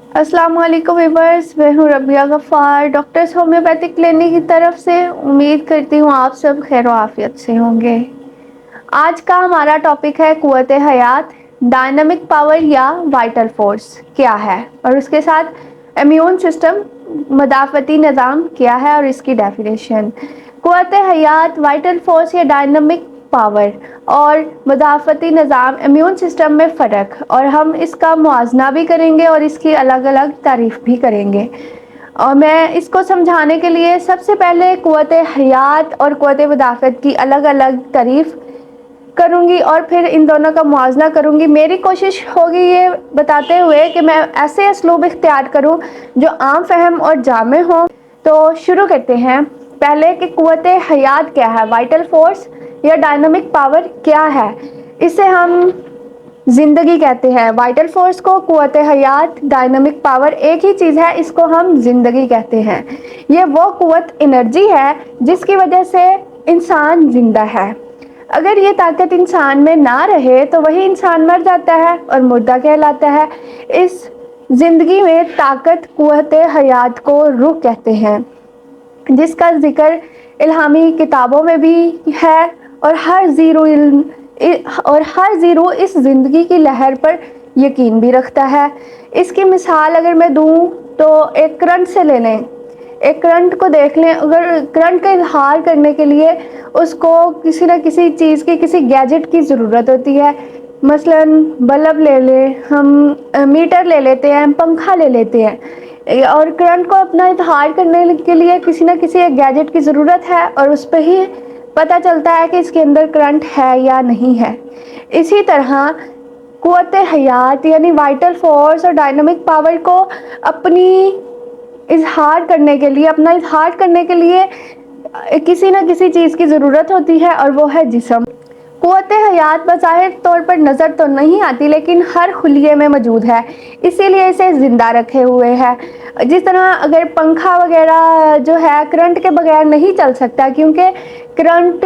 अस्सलाम वालेकुम व्यूअर्स, मैं हूँ Rabia Ghaffar, doctors homeopathic clinic की तरफ से। उम्मीद करती हूँ आप सब खैर आफियत से होंगे। आज का हमारा टॉपिक है कुव्वत हयात, डायनामिक पावर या वाइटल फोर्स क्या है, और उसके साथ इम्यून सिस्टम, मदाफ़ती निज़ाम क्या है और इसकी डेफिनेशन। कुव्वत हयात, वाइटल फोर्स या डायनामिक पावर और मदाफ़ती निज़ाम, इम्यून सिस्टम में फ़र्क, और हम इसका मुआजना भी करेंगे और इसकी अलग अलग तारीफ़ भी करेंगे। और मैं इसको समझाने के लिए सबसे पहले कुव्वत हयात और कुव्वत मदाफ़त की अलग अलग तारीफ़ करूँगी और फिर इन दोनों का मुआजना करूँगी। मेरी कोशिश होगी ये बताते हुए कि मैं ऐसे असलूब इख्तियार करूँ जो आम फहम और जामे हों। तो शुरू करते हैं पहले कि कुव्वत हयात क्या है, वाइटल फोर्स या डायनामिक पावर क्या है। इसे हम ज़िंदगी कहते हैं। वाइटल फोर्स को, कुव्वत हयात, डायनामिक पावर एक ही चीज़ है, इसको हम ज़िंदगी कहते हैं। ये वो कुव्वत, एनर्जी है जिसकी वजह से इंसान ज़िंदा है। अगर ये ताकत इंसान में ना रहे तो वही इंसान मर जाता है और मुर्दा कहलाता है। इस ज़िंदगी में ताकत, कुव्वत हयात को रूह कहते हैं, जिसका जिक्र इल्हामी किताबों में भी है, और हर ज़ीरो इस ज़िंदगी की लहर पर यकीन भी रखता है। इसकी मिसाल अगर मैं दूँ तो एक करंट से ले लें। एक करंट को देख लें। अगर करंट का इजहार करने के लिए उसको किसी न किसी चीज़ की, किसी गैजेट की ज़रूरत होती है। मसलन बल्ब ले लें, हम मीटर ले लेते हैं, पंखा ले लेते हैं, और करंट को अपना इजहार करने के लिए किसी न किसी एक गैजेट की ज़रूरत है, और उस पर ही पता चलता है कि इसके अंदर करंट है या नहीं है। इसी तरह कुव्वत हयात यानी वाइटल फोर्स और डायनामिक पावर को अपना इजहार करने के लिए किसी न किसी चीज़ की ज़रूरत होती है, और वो है जिस्म। कुव्वत हयात बज़ाहिर तौर पर नज़र तो नहीं आती, लेकिन हर खुलिये में मौजूद है, इसीलिए इसे ज़िंदा रखे हुए है। जिस तरह अगर पंखा वगैरह जो है करंट के बगैर नहीं चल सकता, क्योंकि करंट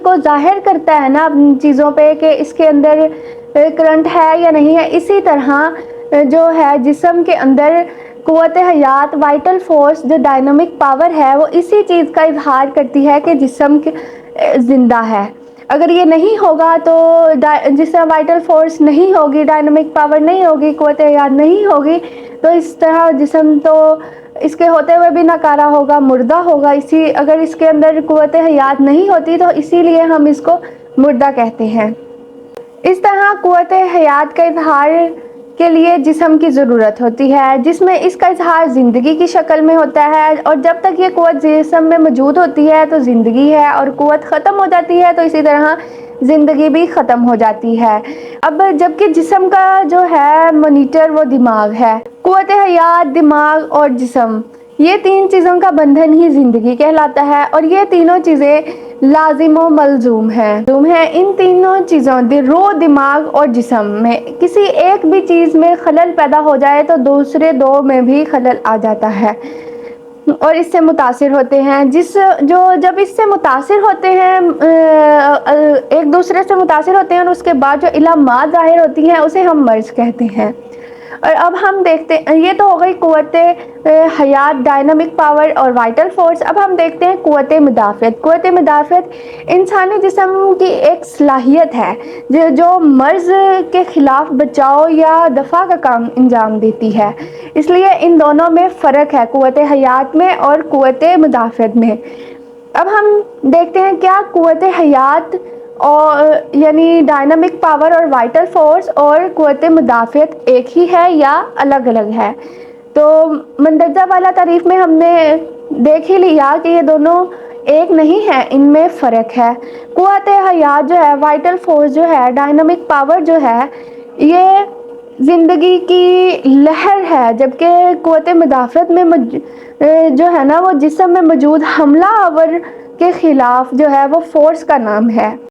को ज़ाहिर करता है ना चीज़ों पे कि इसके अंदर करंट है या नहीं है। इसी तरह जो है जिस्म के अंदर कुव्वत हयात, वाइटल फोर्स, जो डायनामिक पावर है, वो इसी चीज़ का इजहार करती है कि जिस्म ज़िंदा है। अगर ये नहीं होगा तो जिस तरह वाइटल फोर्स नहीं होगी, डायनामिक पावर नहीं होगी, कुव्वत हयात नहीं होगी, तो इस तरह जिस्म तो इसके होते हुए भी नकारा होगा, मुर्दा होगा। अगर इसके अंदर कुव्वत हयात नहीं होती तो इसीलिए हम इसको मुर्दा कहते हैं। इस तरह कुव्वत हयात का इजहार के लिए जिस्म की ज़रूरत होती है, जिसमें इसका इजहार ज़िंदगी की शक्ल में होता है, और जब तक ये कुव्वत जिस्म में मौजूद होती है तो ज़िंदगी है, और कुव्वत ख़त्म हो जाती है तो इसी तरह ज़िंदगी भी ख़त्म हो जाती है। अब जबकि जिस्म का जो है मॉनिटर वो दिमाग है। कुव्वत हयात, दिमाग और जिस्म, ये तीन चीज़ों का बंधन ही ज़िंदगी कहलाता है, और ये तीनों चीज़ें लाजिम व मलजूम है। इन तीनों चीज़ों, रूह, दिमाग और जिस्म में किसी एक भी चीज़ में खलल पैदा हो जाए तो दूसरे दो में भी खलल आ जाता है और इससे मुतासिर होते हैं। जब इससे मुतासिर होते हैं, एक दूसरे से मुतासिर होते हैं, और उसके बाद जो इलामात ज़ाहिर होती हैं उसे हम मर्ज कहते हैं। और अब हम देखते हैं, ये तो हो गई कुव्वत हयात, डायनामिक पावर और वाइटल फोर्स। अब हम देखते हैं कुव्वत मुदाफ़त। कुव्वत मुदाफ़त इंसानी जिस्म की एक सलाहियत है जो मर्ज़ के ख़िलाफ़ बचाव या दफ़ा का काम अंजाम देती है। इसलिए इन दोनों में फ़र्क है, कुव्वत हयात में और कुव्वत मुदाफ़त में। अब हम देखते हैं क्या कुव्वत हयात और यानी डायनामिक पावर और वाइटल फोर्स और कुव्वत मुदाफ़त एक ही है या अलग अलग है। तो मंदरजा वाला तारीफ़ में हमने देख ही लिया कि ये दोनों एक नहीं है, इनमें फ़र्क है। कुव्वत हयात जो है, वाइटल फोर्स जो है, डायनामिक पावर जो है, ये ज़िंदगी की लहर है, जबकि कुव्वत मुदाफ़त में जो है ना, वो जिस्म में मौजूद हमला आवर के ख़िलाफ़ जो है वो फोर्स का नाम है।